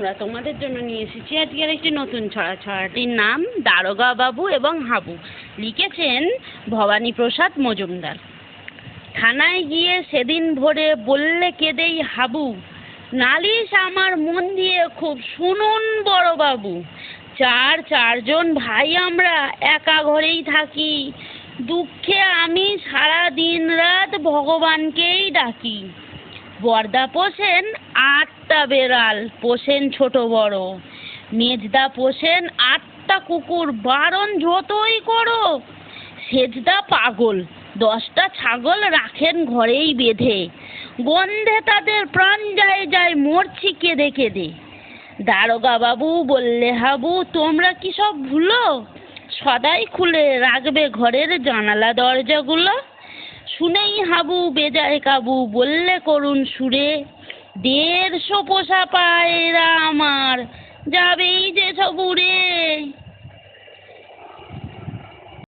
আমরা তোমাদের জন্য নিয়ে এসেছি আজকের একটি নতুন ছড়া। ছড়াটির নাম দারোগা বাবু এবং হাবু। লিখেছেন ভবানীপ্রসাদ মজুমদার। থানায় গিয়ে সেদিন ভোরে বললে কেঁদেই হাবু, নালিশ আমার মন দিয়ে খুব শুনুন বড়বাবু। চারজন ভাই আমরা একা ঘরেই থাকি, দুঃখে আমি সারা দিন রাত ভগবানকেই ডাকি। বড়দা পোষেন 8টা বেড়াল, পোষেন ছোট বড়। মেজদা পোষেন 8টা কুকুর, বারণ যতই করো। সেজদা পাগল, 10টা ছাগল রাখেন ঘরেই বেঁধে। গন্ধে তাদের প্রাণ যায় মরছি কেঁদে কেঁদে। দারোগা বাবু বললে হাবু, তোমরা কি সব ভুলো? সদাই খুলে রাখবে ঘরের জানালা দরজাগুলো। শুনেই হাবু বেজায় কাবু, বললে করুণ সুরে, 150 পোষা পায়রা আমার যাবেই যে সব উড়ে।